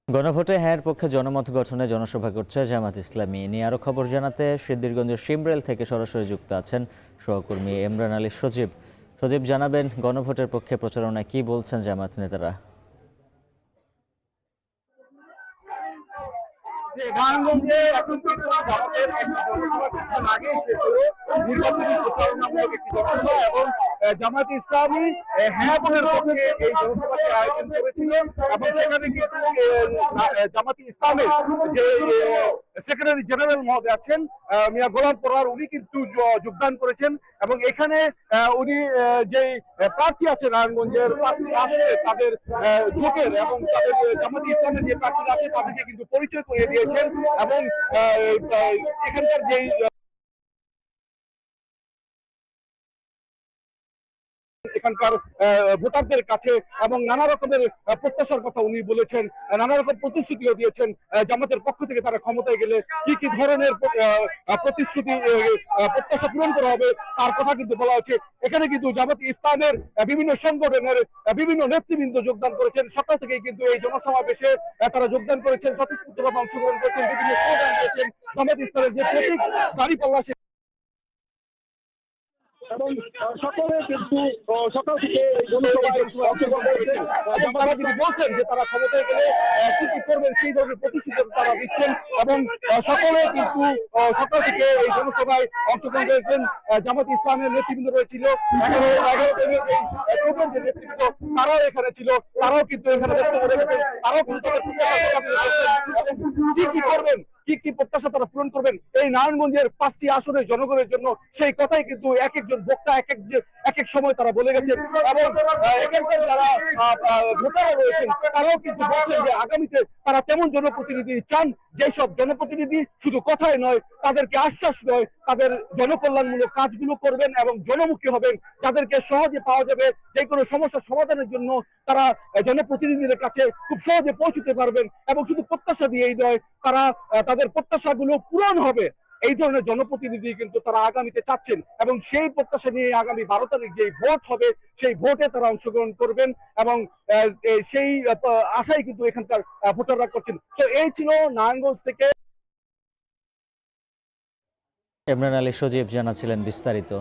গণভোটে হ্যাঁর পক্ষে জনমত গঠনে জনসভা করছে জামাত ইসলামী। নিয়ে আরও খবর জানাতে সিদ্ধিরগঞ্জের শিমরেল থেকে সরাসরি যুক্ত আছেন সহকর্মী এমরান আলী সজীব। সজীব, জানাবেন গণভোটের পক্ষে প্রচারণায় কি বলছেন জামাত নেতারা? নারায়ণগঞ্জে এখন পর্যন্ত জামাতের একটি জনসভা কিছুক্ষণ আগেই শেষ হলো। নির্বাচনী প্রচারণামূলক একটি জনসভা এবং জামাত ইসলামী হ্যাঁ ভোটের পক্ষে এই জনসভাটি আয়োজন করেছিল এবং সেখানে কিন্তু জামাত ইসলামের যে সেক্রেটারি জেনারেল মহোদয় আছেন মিয়া গোলাম পরোয়ার, উনি কিন্তু যোগদান করেছেন এবং এখানে উনি যে প্রার্থী আছে নারায়ণগঞ্জের 5টি আসনে তাদের জোটের এবং তাদের জামাত ইসলামের যে প্রার্থীরা আছে তাদেরকে কিন্তু পরিচয় করিয়ে দিয়েছেন এবং এখানকার যেই এখানকার ভোটারদের কাছে এবং নানা রকমের প্রত্যাশার কথা উনি বলেছেন, নানা রকম প্রতিশ্রুতিও দিয়েছেন। জামাতের পক্ষ থেকে তারা ক্ষমতায় গেলে কি কি ধরনের প্রতিশ্রুতি প্রত্যাশা পূরণ করা হবে তার কথা কিন্তু বলা হয়েছে। এখানে কিন্তু জামাত ইসলামের বিভিন্ন সংগঠনের বিভিন্ন নেতৃবৃন্দ যোগদান করেছেন। সকাল থেকেই কিন্তু এই জনসমাবেশে তারা যোগদান করেছেন, স্বতঃস্ফূর্তভাবে অংশগ্রহণ করেছেন, বিভিন্ন স্লোগান দিয়েছেন। জামাত ইসলামের যে প্রতীক দাঁড়িপাল্লা এবং সকলে কিন্তু সকাল থেকে তারা কিন্তু বলছেন যে তারা ক্ষমতায় গেলে কি কি করবেন সেই ধরনের প্রতিশ্রুতি তারা দিচ্ছেন এবং সকলে কিন্তু সকাল থেকে এই জনসভায় অংশগ্রহণ করেছেন। জামাত ইসলামের নেতৃবৃন্দ রয়েছিল, 11 যে নেতৃবৃন্দ তারাও এখানে ছিল, তারাও কিন্তু এখানে বক্তব্য রেখেছেন, তারাও কিন্তু তাদের কি কি করবেন, কি কি প্রত্যাশা তারা পূরণ করবেন এই নারায়ণগঞ্জের 5টি আসনের জনগণের জন্য, সেই কথাই কিন্তু এক একজন বক্তা এক এক সময় তারা বলে গেছেন। এবং এখানকার যারা ভোটাররা রয়েছেন তারাও কিন্তু বলছেন যে আগামীতে তারা তেমন জনপ্রতিনিধি চান, যেসব জনপ্রতিনিধি শুধু কথায় নয়, তাদেরকে আশ্বাস নয়, তাদের জনকল্যাণমূলক কাজগুলো করবেন এবং জনমুখী হবেন, যাদেরকে সহজে পাওয়া যাবে, যে কোনো সমস্যার সমাধানের জন্য তারা জনপ্রতিনিধিদের কাছে খুব সহজে পৌঁছতে পারবেন এবং শুধু প্রত্যাশা দিয়েই নয়, তারা তাদের প্রত্যাশাগুলো পূরণ হবে এই ধরনের জনপ্রতিনিধি কিন্তু তারা আগামীতে চাচ্ছেন এবং সেই প্রত্যাশা নিয়ে আগামী 12 তারিখ যে ভোট হবে সেই ভোটে তারা অংশগ্রহণ করবেন এবং সেই আশাই কিন্তু এখানকার ভোটাররা করছেন। তো এই ছিল নারায়ণগঞ্জ থেকে এমরান আলী সজীব জানাচ্ছিলেন বিস্তারিত।